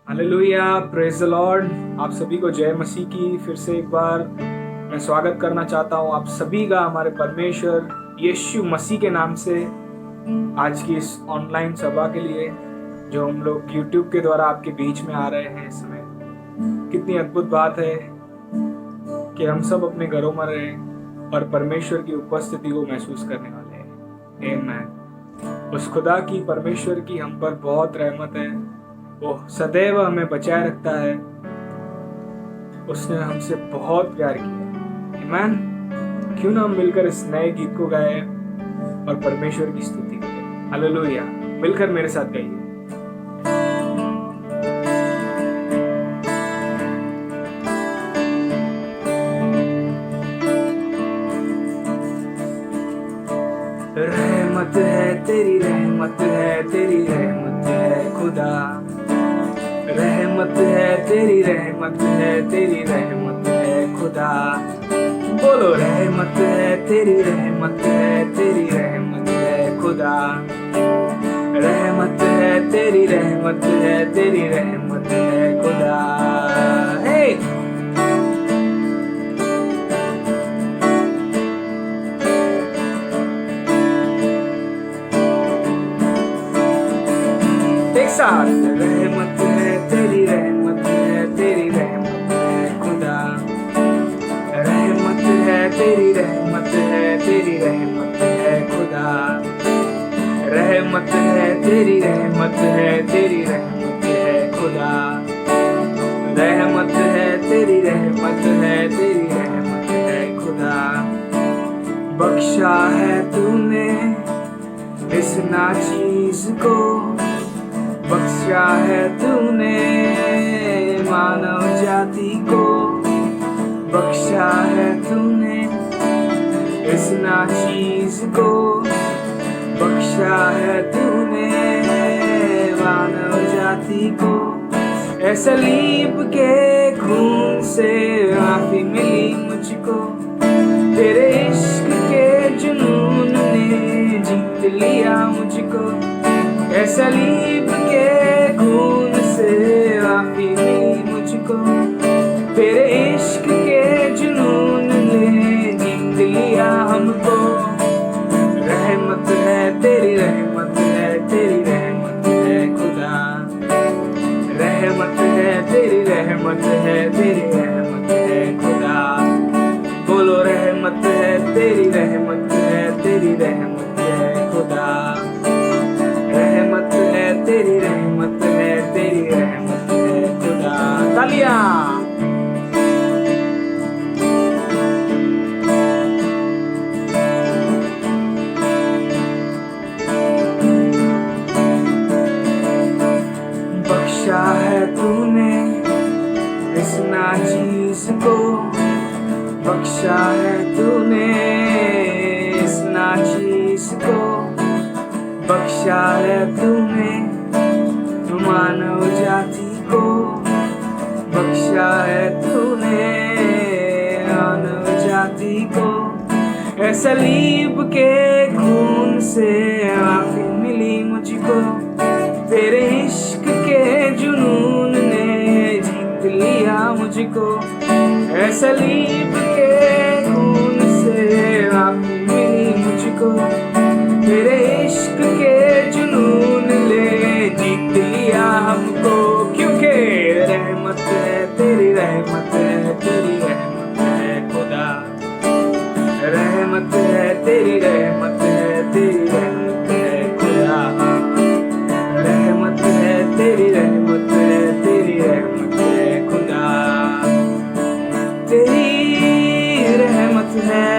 Hallelujah, praise the Lord. आप सभी को जय मसीह की फिर से एक बार मैं स्वागत करना चाहता हूँ आप सभी का हमारे परमेश्वर यीशु मसीह के नाम से आज की इस ऑनलाइन सभा के लिए जो हम लोग YouTube के द्वारा आपके बीच में आ रहे हैं। इस समय कितनी अद्भुत बात है कि हम सब अपने घरों में रहें और परमेश्वर की उपस्थिति को महसूस करने वाले हैं। आमीन। उस खुदा की, परमेश्वर की हम पर बहुत रहमत है। वो सदैव हमें बचाए रखता है। उसने हमसे बहुत प्यार किया। आमीन। क्यों ना हम मिलकर इस नए गीत को गाएं और परमेश्वर की स्तुति करें। हालेलुया। मिलकर मेरे साथ गाइए। रहमत है तेरी, रहमत है तेरी, रहमत है खुदा। रहमत है तेरी, रहमत है तेरी, रहमत है खुदा। बोलो, रहमत है तेरी, रहमत है तेरी, रहमत है खुदा। रहमत है तेरी, रहमत है तेरी, रहमत है खुदा। हे एक साथ, रहमत है तेरी, रहमत है तेरी, रहमत है खुदा। रहमत है तेरी, रहमत है तेरी, रहमत है खुदा। रहमत है तेरी, रहमत है तेरी, रहमत है खुदा। रहमत है तेरी, रहमत है तेरी, रहमत है खुदा। बख्शा है तूने इस नाचीज को, बख्शा है तूने मानव जाति को। बख्शा है तूने इस नाचीज को, बख्शा है तूने मानव जाति को। ऐ सलीब के खून से माफी मिली मुझको, तेरे इश्क के जुनून ने जीत लिया मुझको। ऐ सलीब के खून से माफी मिली मुझको, तेरे इश्क के जुनून ने जीत लिया हमको। रहमत है तेरी, रहमत है तेरी, रहमत है खुदा। रहमत है तेरी, रहमत है तेरी, रहमत है खुदा। बोलो, रहमत है तेरी, रहमत है तेरी, रहमत है खुदा। रहमत है तेरी, रहमत है तेरी, रहमत है खुदा। तालियां। बख्शा है तूने इस नाचीज को, बख्शा है तूने इस नाचीज को। बख्शा है तूने मानव जाति को, बख्शा है तूने मानव जाति को। ऐ सलीब के खून से माफी मिली मुझको, तेरे इश्क के जुनून ने जीत लिया मुझको। ऐ सलीब के खून से माफी मिली मुझको, तेरे इश्क के जुनून ने जीत लिया हमको। क्योंकि रहमत है तेरी, रहमत है तेरी, रहमत है खुदा। रहमत है तेरी, रहमत है तेरी, रहमत है खुदा। रहमत है तेरी, रहमत है तेरी, रहमत है खुदा। तेरी रहमत है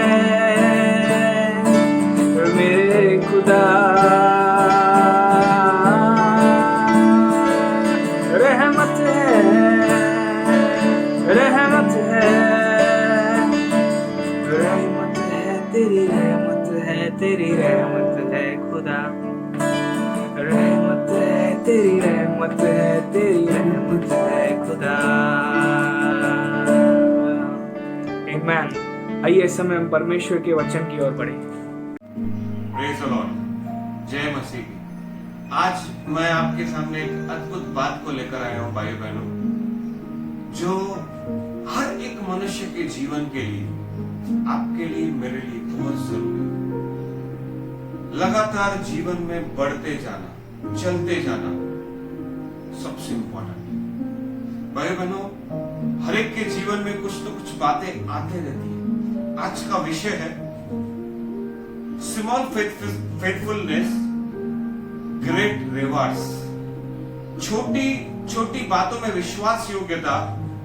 मेरे खुदा। रहमत है, रहमत है, रहमत है तेरी, रहमत है तेरी, रहमत है खुदा। रहमत है तेरी, रहमत है तेरी, रहमत है खुदा। आमीन। आइए इस समय हम परमेश्वर के वचन की ओर बढ़े। Praise the Lord. जय मसीह की। आज मैं आपके सामने एक अद्भुत बात को लेकर आया हूं भाई बहनों, जो हर एक मनुष्य के जीवन के लिए, आपके लिए, मेरे लिए बहुत जरूरी है। लगातार जीवन में बढ़ते जाना, चलते जाना सबसे इंपॉर्टेंट है। भाई बहनों, हर एक के जीवन में कुछ न कुछ बातें आते रहती है। आज का विषय है स्मॉल फेथफुलनेस, ग्रेट रिवार्ड्स। छोटी छोटी बातों में विश्वास योग्यता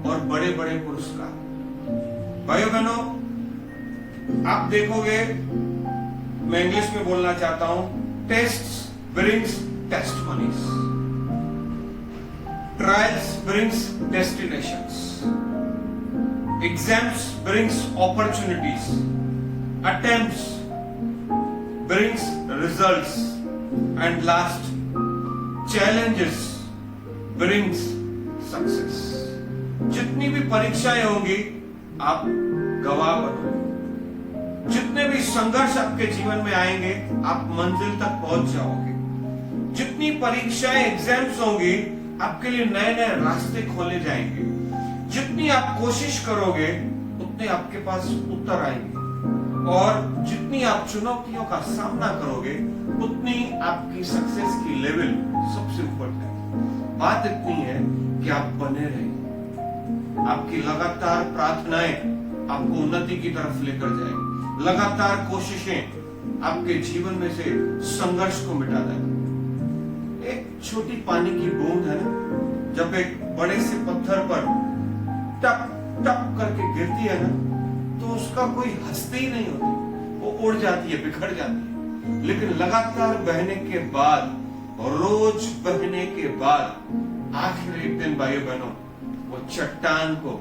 और बड़े बड़े पुरस्कार। भाइयों बहनों, आप देखोगे, मैं इंग्लिश में बोलना चाहता हूं, tests brings testimonies, trials brings destinations, exams brings opportunities, attempts brings results, and last, challenges brings success। जितनी भी परीक्षाएं होंगी आप गवाह बनोगे। जितने भी संघर्ष आपके जीवन में आएंगे आप मंजिल तक पहुंच जाओगे। जितनी परीक्षाएं, एग्जाम्स होंगी आपके लिए नए नए रास्ते खोले जाएंगे। जितनी आप कोशिश करोगे उतने आपके पास उत्तर आएंगे, और जितनी आप चुनौतियों का सामना करोगे उतनी आपकी सक्सेस की लेवल सबसे ऊपर है। बात इतनी है कि आप बने रहें। आपकी लगातार प्रार्थनाएं आपको उन्नति की तरफ लेकर जाएंगी। लगातार कोशिशें आपके जीवन में से संघर्ष को मिटा देंगी। एक छोटी पानी की बूंद है ना, जब एक बड़े से पत्थर पर टप टप करके गिरती है ना, तो उसका कोई हस्ती ही नहीं होती, वो उड़ जाती है, बिखर जाती है। लेकिन लगातार बहने के बाद, रोज बहने के बाद आखिर एक दिन भाइयों बहनों वो चट्टान को,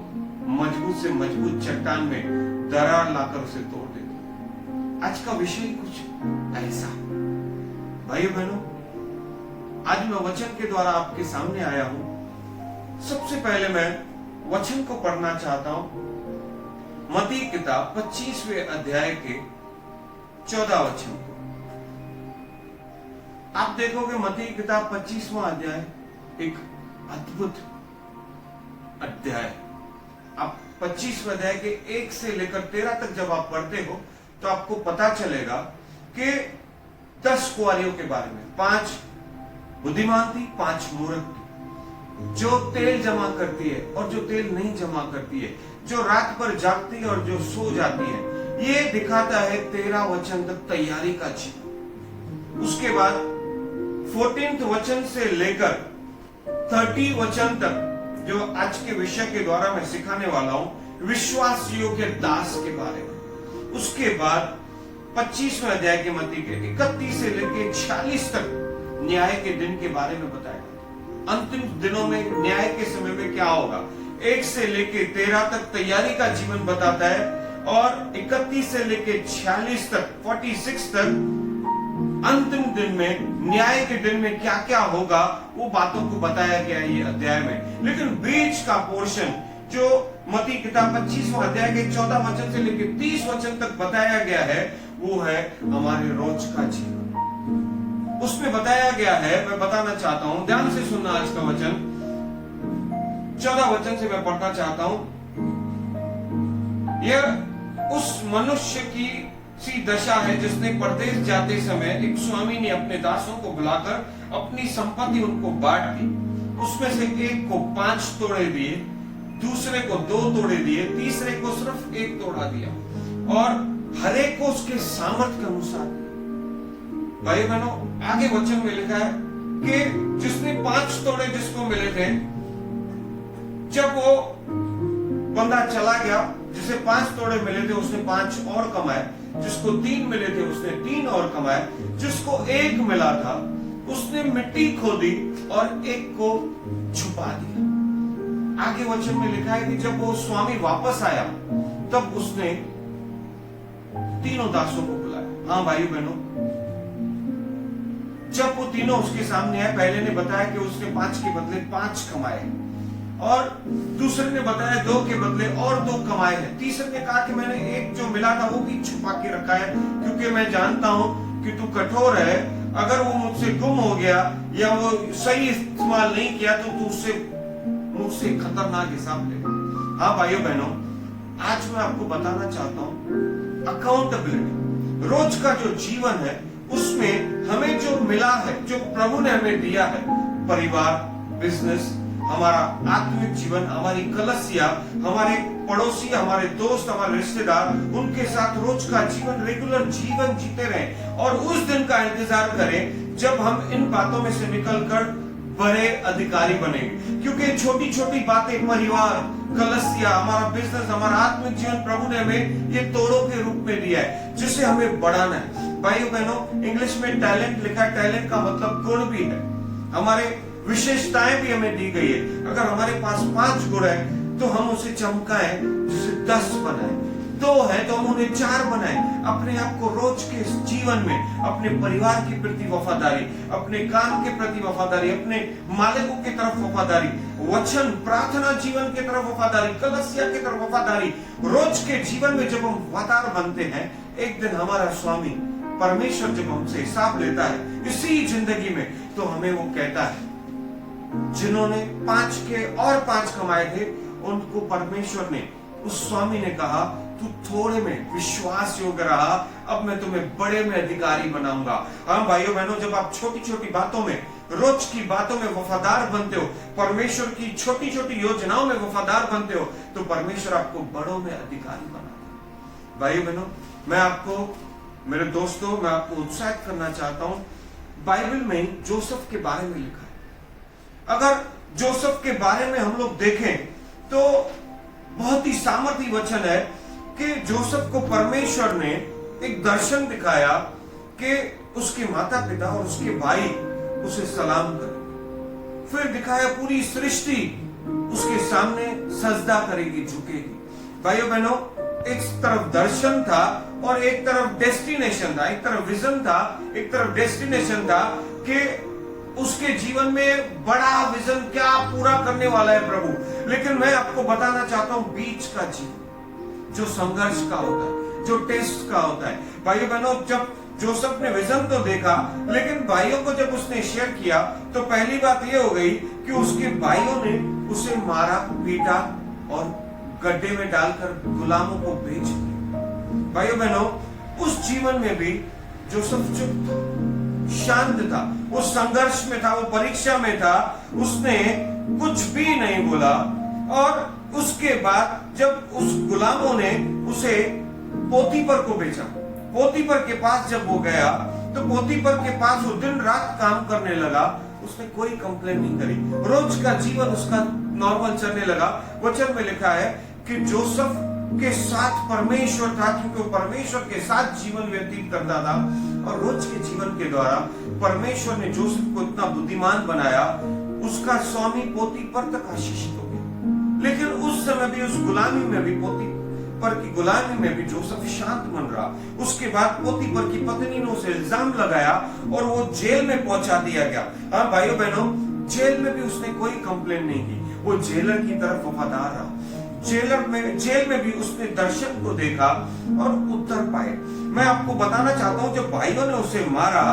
मजबूत से मजबूत चट्टान में दरार लाकर उसे तोड़ देती। आज का विषय कुछ ऐसा। भाइयों बहनों, आज मैं वचन के द्वारा आपके सामने आया हूं। सबसे पहले मैं वचन को पढ़ना चाहता हूं, मत्ती किताब 25वें अध्याय के 14 वचन को। आप देखोगे मत्ती किताब 25वां अध्याय एक अद्भुत अध्याय। आप 25वें अध्याय के 1 से लेकर 13 तक जब आप पढ़ते हो तो आपको पता चलेगा कि 10 कुंवारियों के बारे में। 5 बुद्धिमान थी, 5 मूर्ख थी। जो तेल जमा करती है और जो तेल नहीं जमा करती है, जो रात पर जागती है और जो सो जाती है। ये दिखाता है 13 वचन तक तैयारी का जीवन। उसके बाद 14th वचन से लेकर 30 वचन तक, जो आज के विषय के द्वारा मैं सिखाने वाला हूं, विश्वास योग्य दास के बारे में। उसके बाद 25वें अध्याय के मत्ती के 31 से लेकर 46 तक न्याय के दिन के बारे में बताया। अंतिम दिनों में, न्याय के समय में क्या होगा। 1 से लेके 13 तक तैयारी का जीवन बताता है, और 31 से लेके 46 तक, 46 तक अंतिम दिन में, न्याय के दिन में क्या क्या होगा, वो बातों को बताया गया है ये अध्याय में। लेकिन बीच का पोर्शन जो मत्ती किताब 25वां अध्याय के 14 वचन से लेके 30 वचन तक बताया गया है, वो है हमारे रोज का जीवन। उसमें बताया गया है, मैं बताना चाहता हूं, ध्यान से सुनना आज का वचन। 14 वचन से मैं पढ़ना चाहता हूं। यह उस मनुष्य की सी दशा है जिसने परदेश जाते समय एक स्वामी ने अपने दासों को बुलाकर अपनी संपत्ति उनको बांट दी। उसमें से एक को 5 तोड़े दिए, दूसरे को 2 तोड़े दिए, तीसरे को सिर्फ 1 तोड़ा दिया, और हर एक को उसके सामर्थ्य के अनुसार। भाई बहनों, आगे वचन में लिखा है कि जिसने 5 तोड़े जिसको मिले थे, जब वो बंदा चला गया, जिसे 5 तोड़े मिले थे उसने 5 और कमाए, जिसको 3 मिले थे उसने 3 और कमाए, जिसको 1 मिला था उसने मिट्टी खोदी और 1 को छुपा दिया। आगे वचन में लिखा है कि जब वो स्वामी वापस आया तब उसने तीनों दासों को बुलाया। हाँ भाई बहनों, जब वो तीनों उसके सामने आए, पहले ने बताया कि उसने 5 के बदले 5 कमाए, और दूसरे ने बताया 2 के बदले और 2 कमाए हैं। तीसरे ने कहा कि मैंने 1 जो मिला था वो भी छुपा के रखा है, क्योंकि मैं जानता हूं कि तू कठोर है, अगर वो मुझसे गुम हो गया या वो सही इस्तेमाल नहीं किया तो तू उससे मुझसे खतरनाक हिसाब ले। हाँ भाइयों बहनों, आज मैं आपको बताना चाहता हूं अकाउंटेबिलिटी। रोज का जो जीवन है उसमें हमें जो मिला है, जो प्रभु ने हमें दिया है, परिवार, बिजनेस, हमारा आत्मिक जीवन, हमारी कलीसिया, हमारे पड़ोसी, हमारे दोस्त, हमारे रिश्तेदार, उनके साथ रोज का जीवन, रेगुलर जीवन जीते रहें और उस दिन का इंतजार करें जब हम इन बातों में से निकलकर बड़े अधिकारी बनेंगे। क्योंकि छोटी छोटी बातें, परिवार, कलीसिया, हमारा बिजनेस, हमारा आत्मिक जीवन, प्रभु ने हमें ये तोड़ों के रूप में दिया है जिसे हमें बढ़ाना है। भाइयों बहनों, इंग्लिश में टैलेंट लिखा है, टैलेंट का मतलब गुण भी है, हमारे विशेषताएं भी हमें दी गई है। अगर हमारे पास 5 गुण है तो हम उसे चमकाएं, जिसे 10 बनाए, 2 है तो हम उन्हें 4 बनाए। अपने आप को रोज के जीवन में अपने परिवार के प्रति वफादारी, अपने काम के प्रति वफादारी, अपने मालिकों की तरफ वफादारी, वचन प्रार्थना जीवन की तरफ वफादारी, कलीसिया की तरफ वफादारी, रोज के जीवन में जब हम वफादार बनते हैं, एक दिन हमारा स्वामी परमेश्वर जब हमसे हिसाब लेता है इसी जिंदगी में, तो हमें वो कहता है जिन्होंने 5 के और 5 कमाए थे, उनको परमेश्वर ने, उस स्वामी ने कहा तू थोड़े में विश्वास योग्य रहा, अब मैं तुम्हें बड़े में अधिकारी बनाऊंगा। हाँ भाइयों बहनों, जब आप छोटी छोटी बातों में, रोज की बातों में वफादार बनते हो, परमेश्वर की छोटी छोटी योजनाओं में वफादार बनते हो, तो परमेश्वर आपको बड़ों में अधिकारी बनाता है। भाइयों बहनों, मैं आपको, मेरे दोस्तों, मैं आपको उत्साहित करना चाहता हूं, बाइबल में जोसेफ के बारे में लिखा है। अगर जोसेफ के बारे में हम लोग देखें तो बहुत ही सामर्थी वचन है कि जोसेफ को परमेश्वर ने एक दर्शन दिखाया कि उसके माता पिता और उसके भाई उसे सलाम करें। फिर दिखाया पूरी सृष्टि उसके सामने सजदा करेगी, झुकेगी। भाइयों बहनों, एक तरफ दर्शन था और एक तरफ डेस्टिनेशन था, एक तरफ विजन था, एक तरफ डेस्टिनेशन था कि उसके जीवन में बड़ा विजन क्या पूरा करने वाला है प्रभु। लेकिन मैं आपको बताना चाहता हूं बीच का जीवन जो संघर्ष का होता है, जो टेस्ट का होता है। भाइयों बहनों, जब जोसेफ ने विजन तो देखा, लेकिन भाइयों को जब उसने शेयर किया तो पहली बात यह हो गई कि उसके भाइयों ने उसे मारा, पीटा और गड्ढे में डालकर गुलामों को बेच दिया। भाइयों बहनों, उस जीवन में भी जोसेफ चुप था, शांत था, वो संघर्ष में था, वो परीक्षा में था, उसने कुछ भी नहीं बोला। और उसके बाद जब उस गुलामों ने उसे पोतीपर को बेचा, पोतीपर के पास जब वो गया तो पोतीपर के पास वो दिन रात काम करने लगा, उसने कोई कंप्लेन नहीं करी, रोज का जीवन उसका नॉर्मल चलने लगा। वचन में लिखा है कि जोसेफ के साथ परमेश्वर था, क्योंकि वो परमेश्वर के साथ जीवन व्यतीत करता था और रोज के जीवन के द्वारा परमेश्वर ने जोसेफ को इतना बुद्धिमान बनाया, उसका स्वामी पोतीपर तक आशीषित हो गया। लेकिन उस समय भी, उस गुलामी में भी, पोतीपर की गुलामी में भी जोसेफ शांत मन रहा। उसके बाद पोतीपर की पत्नी ने उसे इल्जाम लगाया और वो जेल में पहुंचा दिया गया। हाँ भाइयों बहनों, जेल में भी उसने कोई कंप्लेन नहीं की, वो जेलर की तरफ वफादार रहा। जेल में भी उसने दर्शन को देखा और उत्तर पाए। मैं आपको बताना चाहता हूं, जब भाइयों ने उसे मारा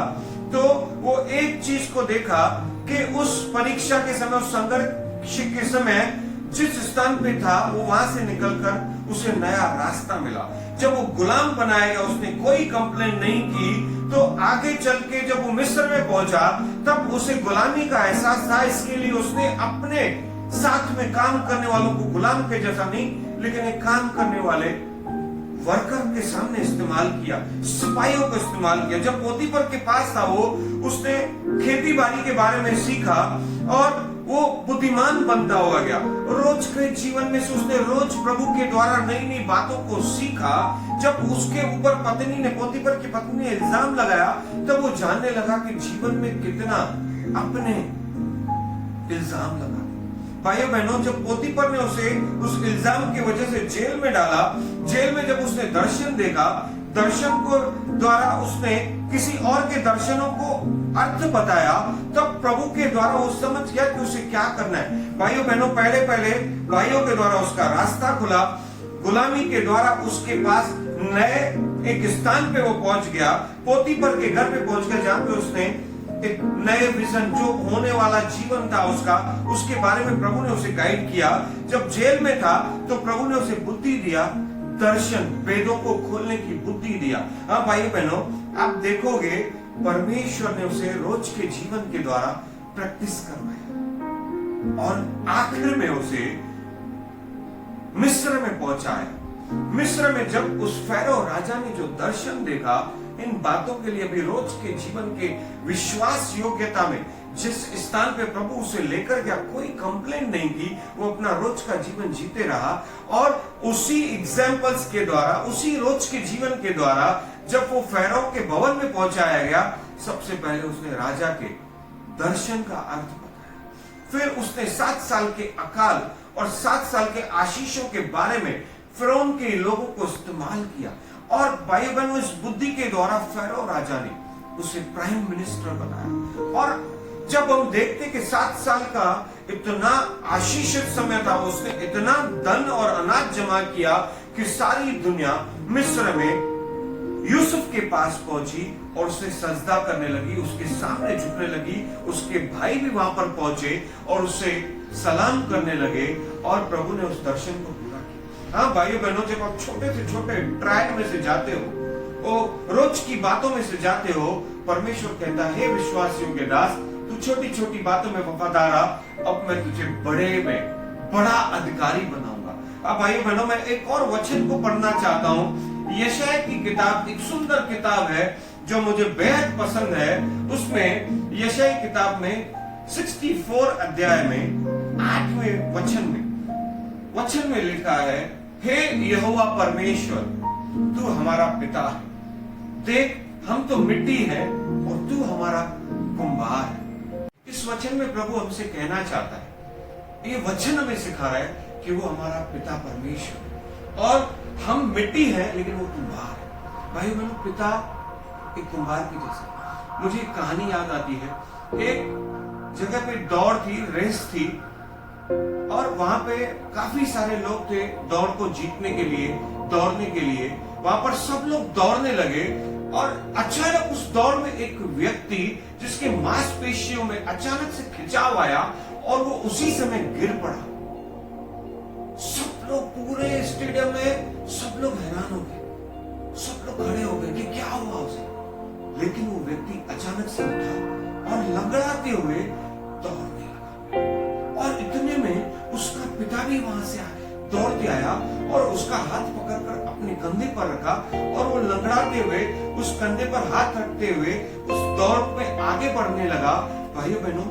तो वो एक चीज को देखा कि उस परीक्षा के समय, उस संघर्ष के समय जिस स्थान पे था वो वहां से निकलकर उसे नया रास्ता मिला। जब वो गुलाम बनाया गया, उसने कोई कंप्लेन नहीं की, तो आगे चल के जब वो मिस्र में पहुंचा तब उसे गुलामी का एहसास था। इसके लिए उसने अपने साथ में काम करने वालों को गुलाम के जैसा नहीं, लेकिन एक काम करने वाले वर्कर के सामने इस्तेमाल किया, सिपाहियों को इस्तेमाल किया। जब पोतीपर के पास था वो, उसने खेती बाड़ी के बारे में सीखा और वो बुद्धिमान बनता हुआ गया। रोज के जीवन में से उसने रोज प्रभु के द्वारा नई नई बातों को सीखा। जब उसके ऊपर पत्नी ने, पोतीपर की पत्नी ने इल्जाम लगाया, तब वो जानने लगा कि जीवन में कितना अपने इल्जाम लगा। भाइयों बहनों, जब पोतीपर ने उसे उस इल्जाम की वजह से जेल में डाला, जेल में जब उसने दर्शन देखा, दर्शन को द्वारा उसने किसी और के दर्शनों को अर्थ बताया, तब प्रभु के द्वारा वो समझ गया कि उसे क्या करना है। भाइयों बहनों, पहले भाइयों के द्वारा उसका रास्ता खुला, गुलामी के द्वारा उसके पास नए एक स्थान पे वो पहुंच गया, पोतीफर के घर पे पहुंच गया, जहां पे उसने एक नए विजन, जो होने वाला जीवन था उसका, उसके बारे में प्रभु ने उसे गाइड किया। जब जेल में था तो प्रभु ने उसे बुद्धि दिया, दर्शन, वेदों को खोलने की बुद्धि दिया। हाँ भाई बहनों, आप देखोगे परमेश्वर ने उसे रोज के जीवन के द्वारा प्रैक्टिस करवाया और आखिर में उसे मिस्र में पहुंचाया। मिस्र में जब उस फैरो राजा ने जो दर्शन देखा, इन बातों के लिए भी रोज के जीवन के विश्वास योग्यता में जिस स्थान पे प्रभु उसे लेकर गया, कोई कंप्लेंट नहीं की, वो अपना रोज का जीवन जीते रहा। और उसी एग्जाम्पल्स के द्वारा, उसी रोज के जीवन के द्वारा जब वो फैरो के भवन में पहुंचाया गया, सबसे पहले उसने राजा के दर्शन का अर्थ बताया। फिर उसने 7 साल के अकाल और 7 साल के आशीषों के बारे में फिरौन के लोगों को इस्तेमाल किया। और भाई बहनों, इस बुद्धि के द्वारा फैरो राजा ने उसे प्राइम मिनिस्टर बनाया। और जब हम देखते कि 7 साल का इतना आशीषित समय था, उसने इतना धन और अनाज जमा किया कि सारी दुनिया मिस्र में यूसुफ के पास पहुंची और उसने सजदा करने लगी, उसके सामने झुकने लगी। उसके भाई भी वहां पर पहुंचे और उसे सलाम करने लगे और प्रभु ने उस दर्शन को पूरा किया। हाँ भाइयों बहनों, जब आप छोटे से छोटे ट्रैक में से जाते हो, वो रोज की बातों में से जाते हो, परमेश्वर कहता है, हे विश्वास योग्य दास, तू छोटी छोटी बातों में वफादार रहा, अब मैं तुझे बड़े में बड़ा अधिकारी बनाऊंगा। अब भाइयों बहनों, मैं एक और वचन को पढ़ना चाहता हूँ। यशायाह की किताब एक सुंदर किताब है जो मुझे बेहद पसंद है। उसमें यशायाह किताब में 64 अध्याय में 8वें वचन में लिखा है, हे यहोवा परमेश्वर, तू हमारा पिता है, देख हम तो मिट्टी है और तू हमारा कुम्हार है। इस वचन में प्रभु हमसे कहना चाहता है, ये वचन हमें सिखा रहा है कि वो हमारा पिता परमेश्वर, और हम मिट्टी है लेकिन वो कुम्हार है। भाई बहनों, पिता एक कुम्हार की जैसे। मुझे एक कहानी याद आती है। एक जगह पे दौड़ थी, रेस थी, और वहां पे काफी सारे लोग थे दौड़ को जीतने के लिए, दौड़ने के लिए। वहां पर सब लोग दौड़ने लगे और अचानक उस दौड़ में एक व्यक्ति जिसके मांसपेशियों में अचानक से खिंचाव आया और वो उसी समय गिर पड़ा। सब लोग, पूरे स्टेडियम में सब लोग हैरान हो गए, सब लोग खड़े हो गए कि क्या हुआ उसे। लेकिन वो व्यक्ति अचानक से उठा और लंगड़ाते हुए दौड़ने लगा। और इतने में उसका पिता भी वहां से दौड़ते आया और उसका हाथ पकड़कर अपने कंधे पर रखा, और वो लंगड़ाते हुए उस कंधे पर हाथ रखते हुए उस दौड़ में आगे बढ़ने लगा। भाइयों बहनों,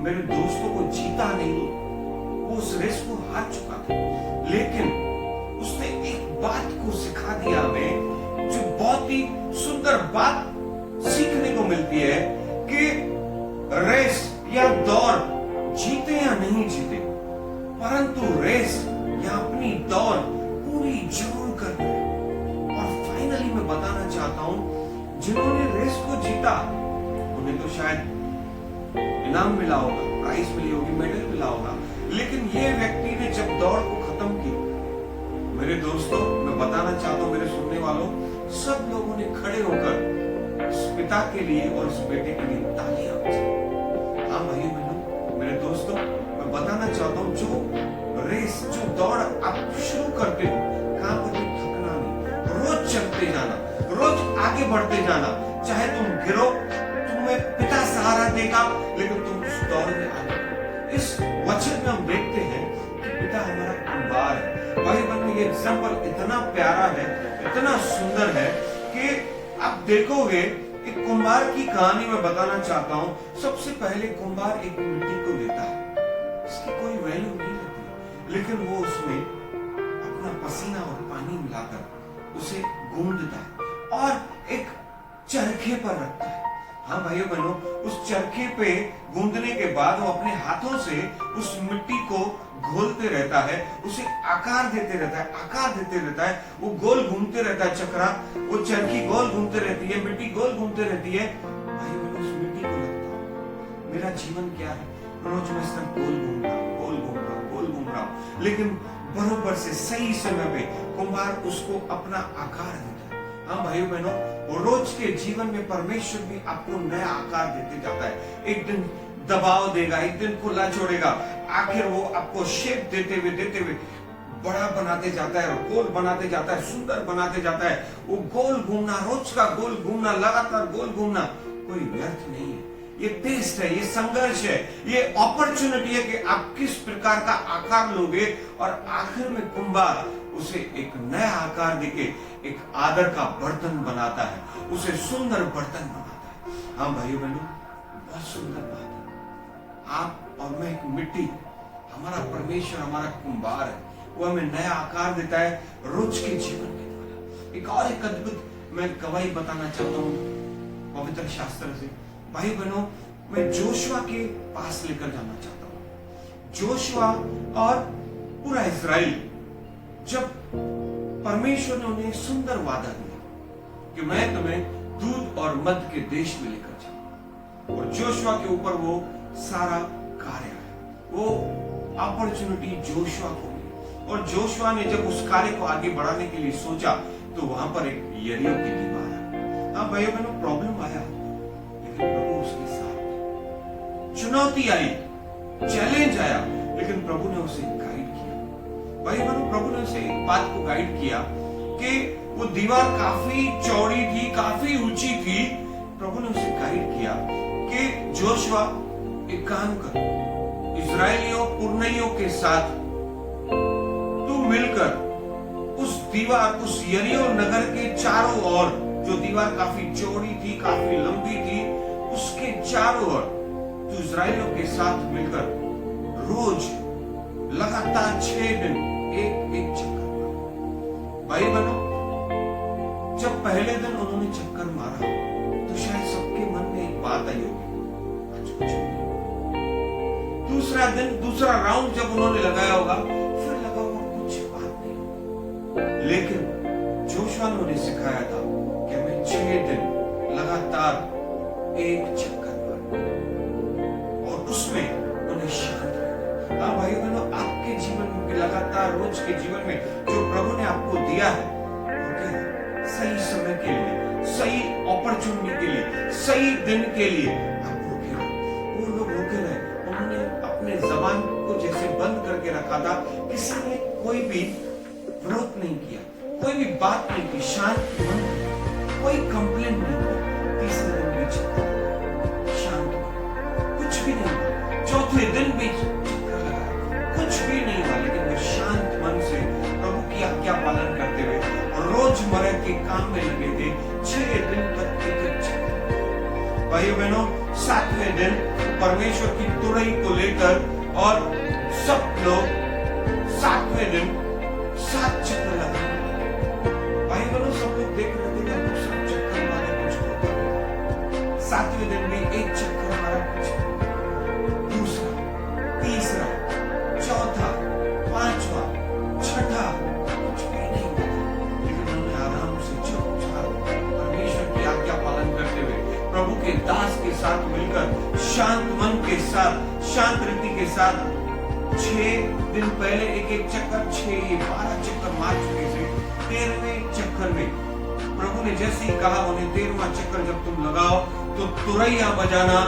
मेरे दोस्तों को जीता नहीं, वो उस रेस को हार चुका था, लेकिन उसने एक बात को सिखा दिया हमें, जो बहुत ही सुंदर बात सीखने को मिलती है कि रेस या दौड़ जीते या नहीं जीते, परंतु रेस या अपनी दौड़ पूरी जरूर करनी है। और फाइनली मैं बताना चाहता हूं, जिन्होंने रेस को जीता उन्हें तो शायद इनाम मिला होगा, प्राइज मिली होगी, मेडल मिला होगा, लेकिन ये व्यक्ति ने जब दौड़ को खत्म की, मेरे दोस्तों, मैं बताना चाहता हूं, मेरे सुनने वालों, सब लोगों ने खड़े होकर इस पिता के लिए और इस बेटे के लिए तालियां बजाई। हाँ भाइयों बहनों, मेरे दोस्तों, मैं बताना चाहता हूं, जो रेस, जो दौड़ आप शुरू करते हो, कहां पर भी थकना नहीं, रोज चलते जाना, रोज आगे बढ़ते जाना। चाहे तुम गिरो, तुम्हें पिता सहारा देगा, लेकिन तुम उस दौड़ में आगे। इस वचन में हम देखते हैं कि पिता हमारा कुम्हार है। भाई बहनों, ये एग्जाम्पल इतना प्यारा है, इतना सुंदर है कि आप देखोगे, एक कुम्हार की कहानी मैं बताना चाहता हूं। सबसे पहले कुम्हार एक मिट्टी को लेता है, इसकी कोई वैल्यू नहीं रहती, लेकिन वो उसमें अपना पसीना और पानी मिलाकर उसे गूंदता है और एक चरखे पर रखता है। हाँ भाइयों बहनों, उस चरखे पे गूंदने के बाद वो अपने हाथों से उस मिट्टी को घोलते रहता है, उसे आकार देते रहता है, आकार देते रहता है। वो गोल घूमते रहता है चक्रा, वो चरखी गोल घूमते रहती है, मिट्टी गोल घूमते रहती है। भाई बहनों, उस मिट्टी को लगता है मेरा जीवन क्या है, रोज मैं सिर्फ गोल घूम रहा हूं, गोल घूम रहा हूं, गोल घूम रहा हूं। लेकिन बरोबर से सही समय पे कुम्हार उसको अपना आकार देता है। हाँ भाइयों बहनों, रोज के जीवन में परमेश्वर भी आपको नया आकार देते जाता है। एक दिन दबाव देगा, एक दिन खुला छोड़ेगा, आखिर वो आपको शेप देते हुए बड़ा बनाते जाता है, गोल बनाते जाता है, सुंदर बनाते जाता है। वो गोल घूमना, रोज का गोल घूमना, लगातार गोल घूमना कोई व्यर्थ नहीं है। ये टेस्ट है, ये संघर्ष है, ये अपॉर्चुनिटी है कि आप किस प्रकार का आकार लोगे और आखिर में कुम्हार उसे एक नया आकार देके एक आदर का बर्तन बनाता है, उसे सुंदर बर्तन बनाता है। हाँ भाइयों बहनों, बहुत सुंदर बात है। आप और मैं एक मिट्टी, हमारा परमेश्वर हमारा कुम्हार है, वो हमें नया आकार देता है रोज के जीवन के द्वारा। एक और एक अद्भुत मैं गवाही बताना चाहता हूँ पवित्र शास्त्र से। भाई बहनों, मैं जोशुआ के पास लेकर जाना चाहता हूँ। जोशुआ और पूरा इजराइल, जब परमेश्वर ने उन्हें सुंदर वादा दिया कि मैं तुम्हें दूध और मध के देश में लेकर जाऊंगा, और जोशुआ के ऊपर वो सारा कार्य है, वो अपॉर्चुनिटी जोशुआ को मिली। और जोशुआ ने जब उस कार्य को आगे बढ़ाने के लिए सोचा तो वहां पर एक यरीहो की दीवार है। हाँ भाइयों बहनों, प्रॉब्लम आया, लेकिन प्रभु उसके साथ थे। चुनौती आई, चैलेंज आया, लेकिन प्रभु ने उसे गाइड किया। भाई बहनों, प्रभु ने उसे एक बात को गाइड किया कि वो दीवार काफी चौड़ी थी, काफी ऊंची थी। प्रभु ने उसे गाइड किया कि जोशुआ एक काम कर, इजराइलियों पुरनियों के साथ तू मिलकर उस दीवार, उस यरीहो नगर के चारों ओर, जो दीवार काफी चौड़ी थी, काफी लंबी थी, उसके चारों ओर तू इजराइलियों के साथ मिलकर रोज लगातार 6 दिन एक चक्कर मारा। भाई बहनों, जब पहले दिन उन्होंने चक्कर मारा तो शायद सबके मन में एक बात आई होगी, आज कुछ नहीं। दूसरा दिन, दूसरा राउंड जब उन्होंने लगाया होगा, फिर लगा होगा कुछ बात नहीं। लेकिन जोशुआ ने उन्हें सिखाया था कि मैं 6 दिन लगातार एक चक्कर मारूं और उसमें उन्हें शांत रहना। हाँ भाई बहनों, आपके जीवन में लगातार रोज के जीवन में जो प्रभु ने आपको दिया है, सही समय के लिए, सही अपॉर्चुनिटी के लिए, सही दिन के लिए आप रुके रहे। वो लोग रुके रहे, उन्होंने अपने जबान को जैसे बंद करके रखा था, किसी ने कोई भी विरोध नहीं किया, कोई भी बात नहीं की, शांत मन, कोई कंप्लेंट नहीं की। तीसरे दिन भी चक्कर, शांत मन, कुछ भी नहीं हुआ। चौथे दिन भी चक्कर लगा, कुछ भी नहीं हुआ, लेकिन वो शांत मन से प्रभु की आज्ञा पालन करते हुए रोजमर्रा के काम में लगे थे। 6 दिन तक एक चक्कर। भाइयों बहनों, 7वें दिन परमेश्वर की तुरही को लेकर और सब लोग 7वें दिन 7 चक्कर लगाए। भाई बहनों, सब लोग देख रहे थे कि 7 चक्कर मारे, कुछ होता नहीं। 7वें दिन भी 1 चक्कर मारा, कुछ, दूसरा, तीसरा, चौथा, 5वां, 6ठा, कुछ भी नहीं हुआ। लेकिन उन्होंने आराम से चुपचाप परमेश्वर की आज्ञा पालन करते हुए प्रभु के दास के साथ मिलकर शांत मन के साथ, शांत रीति के साथ 6 दिन पहले एक चक्कर, 12 चक्कर मार चुके थे। 13वें चक्कर में प्रभु ने जैसे ही कहा उन्हें, 13वां चक्कर जब तुम लगाओ तो तुरैया बजाना,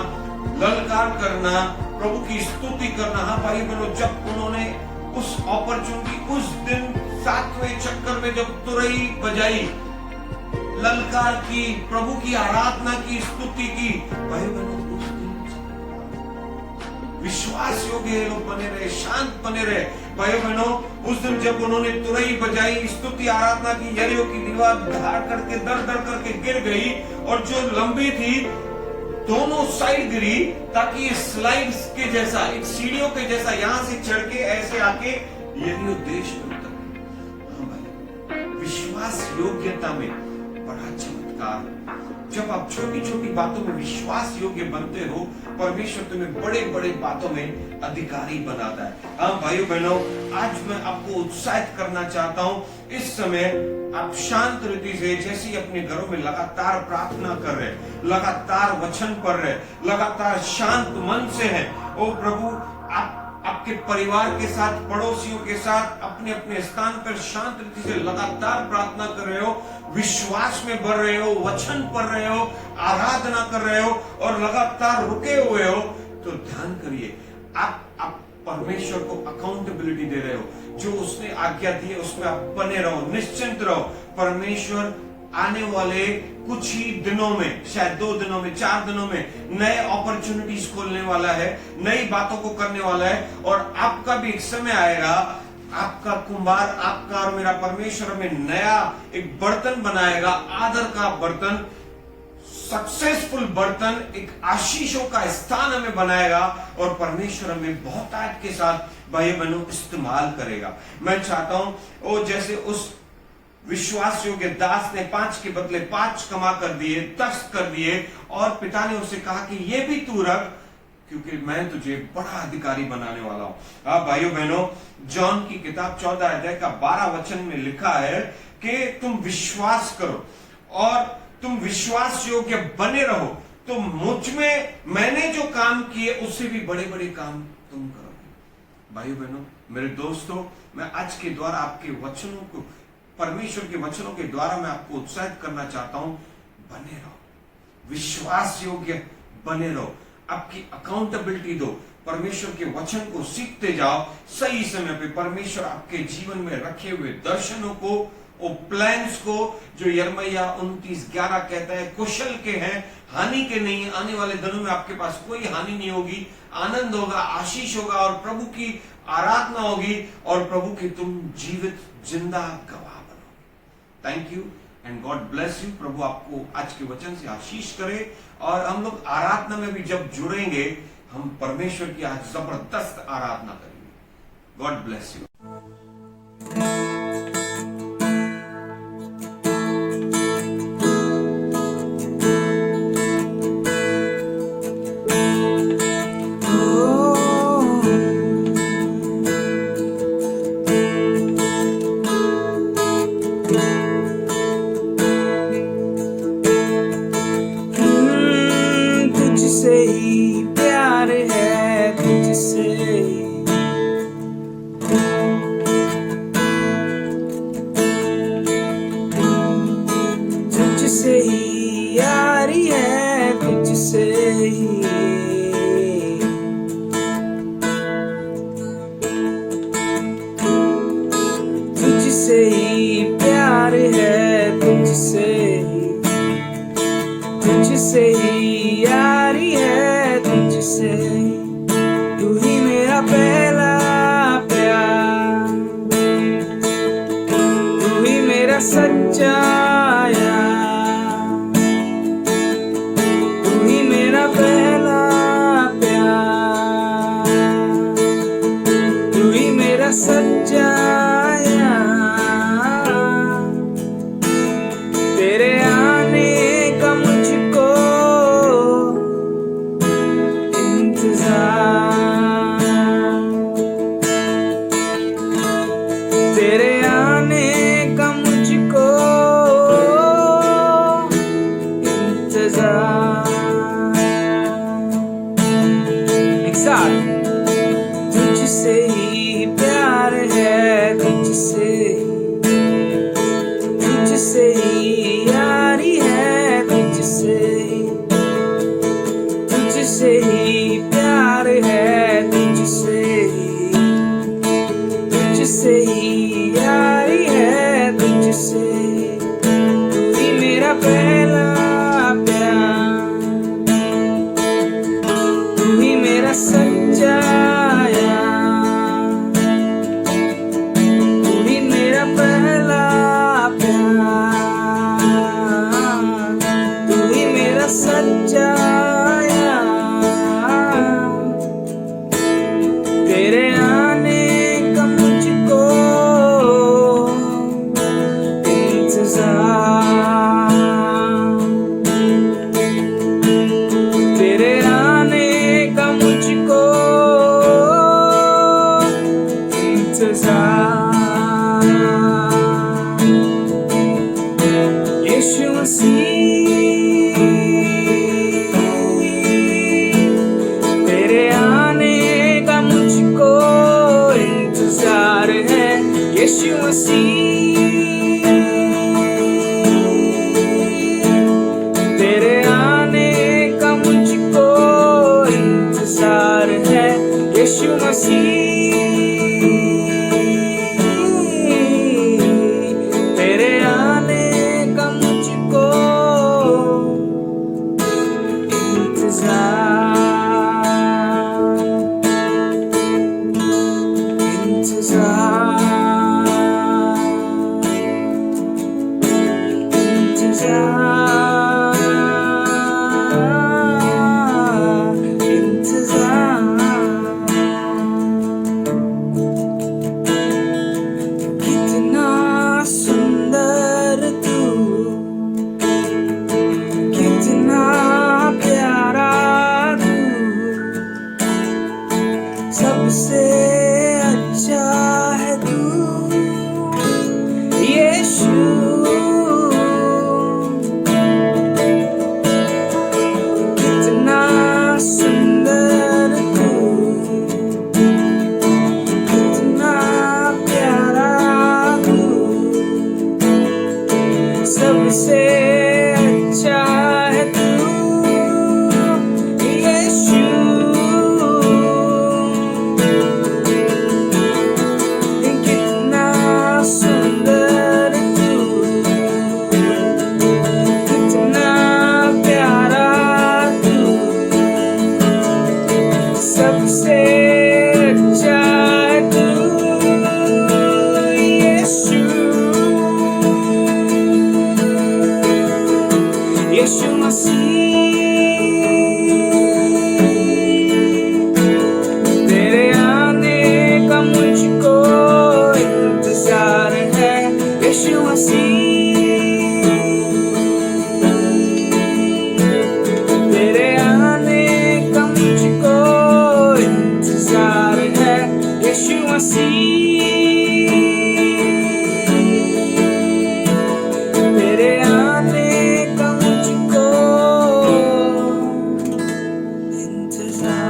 ललकार करना, प्रभु की स्तुति करना। हाँ भाई बहनों, जब उन्होंने उस अपॉर्चुनिटी, उस दिन 7वें चक्कर में जब तुरई बजाई, ललकार की, प्रभु की आराधना की, स्तुति की, भाई बहनों, उस दिन विश्वास योग्य लोग बने रहे, शांत बने रहे। भाई बहनों, उस दिन जब उन्होंने तुरई बजाई, स्तुति आराधना की, यरीहो की दीवार धाड़ करके, दर दर करके गिर गई, और जो लंबी थी दोनों साइड गिरी, ताकि ये स्लाइड्स के जैसा, एक सीढ़ियों के जैसा यहां से चढ़ के ऐसे आके यरीहो देश में उतर गई। विश्वास योग्यता में बड़ा चमत्कार। जब आप छोटी छोटी बातों में विश्वास योग्य बनते हो, परमेश्वर तुम्हें बड़े बड़े बातों में अधिकारी बनाता है। हाँ भाइयों बहनों, आज मैं आपको उत्साहित करना चाहता हूं, इस समय आप शांत रीति से, जैसे अपने घरों में लगातार प्रार्थना कर रहे, लगातार वचन पढ़ रहे, लगातार शांत मन से हैं, ओ प्रभु, आप आपके परिवार के साथ, पड़ोसियों के साथ, अपने अपने स्थान पर शांत रीति से लगातार प्रार्थना कर रहे हो, विश्वास में बढ़ रहे हो, वचन पढ़ रहे हो, आराधना कर रहे हो और लगातार रुके हुए हो, तो ध्यान करिए, आप परमेश्वर को अकाउंटेबिलिटी दे रहे हो। जो उसने आज्ञा दी है उसमें आप बने रहो, निश्चिंत रहो। परमेश्वर आने वाले कुछ ही दिनों में, शायद 2 दिनों में, 4 दिनों में नए अपॉर्चुनिटीज खोलने वाला है, नई बातों को करने वाला है। और आपका भी एक समय आएगा, आपका कुंभार, आपका और मेरा परमेश्वर में नया एक बर्तन बनाएगा, आदर का बर्तन, सक्सेसफुल बर्तन, एक आशीषों का स्थान हमें बनाएगा और परमेश्वर हमें बहुतायत के साथ भाई बहनों इस्तेमाल करेगा। मैं चाहता हूं वो जैसे उस विश्वास योग्य दास ने 5 के बदले 5 कमा कर दिए, 10 कर दिए और पिता ने उसे कहा कि ये भी तू रख, क्योंकि मैं तुझे बड़ा अधिकारी बनाने वाला हूं। हाँ भाइयों बहनों, जॉन की किताब 14 अध्याय का 12 वचन में लिखा है कि तुम विश्वास करो और तुम विश्वास योग्य बने रहो, तो मुझ में मैंने जो काम किए उससे भी बड़े बड़े काम तुम करोगे। भाइयों बहनों, मेरे दोस्तों, मैं आज के द्वारा आपके वचनों को, परमेश्वर के वचनों के द्वारा मैं आपको उत्साहित करना चाहता हूं, बने रहो, विश्वास योग्य बने रहो, आपकी अकाउंटेबिलिटी दो, परमेश्वर के वचन को सीखते जाओ। सही समय पे परमेश्वर आपके जीवन में रखे हुए दर्शनों को, वो प्लान्स को, जो यिर्मयाह 29:11 कहता है, कुशल के हैं, हानि के नहीं। आने वाले दिनों में आपके पास कोई हानि नहीं होगी, आनंद होगा, आशीष होगा और प्रभु की आराधना होगी और प्रभु की तुम जीवित जिंदा गवाह बनोगे। Thank you and God bless you. प्रभु आपको आज के वचन से आशीष करे और हम लोग आराधना में भी जब जुड़ेंगे, हम परमेश्वर की आज जबरदस्त आराधना करेंगे। God bless you. तुझसे ही प्यार है, तुझसे तुझसे ही यारी है, तुझसे ही तुझसे ही प्यार है, तुझसे तुझसे ही यारी है, तुझसे तू ही मेरा पहला प्यार, तू ही मेरा सच्चा यार, तू ही मेरा पहला प्यार, तू ही मेरा सच्चा यार। तेरे आने का मुझको तेरे आने का मुझको इंतजार। एक साथ, तुझसे ही प्यार है, तुझसे तुझसे ही यारी है, तुझसे तुझसे ही प्यार है, तुझसे तुझसे ही यारी है, तुझसे तू ही मेरा पहला प्यार, तू ही मेरा सच्चा यार, तू ही मेरा पहला प्यार, तू ही मेरा सच्चा यार। यीशु मसीह, तेरे आने का मुझको इंतजार है। यीशु मसीह, तेरे आने का मुझको कितना सुंदर तू, कितना प्यारा तू, सबसे अच्छा है तू यीशु। कितना सुंदर तू, कितना प्यारा तू, सबसे अच्छा है तू यीशु। कितना सुंदर तू, कितना प्यारा तू, सबसे अच्छा है तू यीशु। यीशु मसीह, तेरे आने का मुझको इंतजार है। यीशु मसीह, तेरे आने का मुझको इंतजार है। यीशु मसीह, तेरे आने का मुझको इंतजार।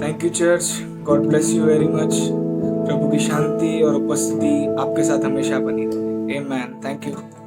Thank you church, God bless you very much. प्रभु की शांति और उपस्थिति आपके साथ हमेशा बनी रहे। आमेन। Thank you.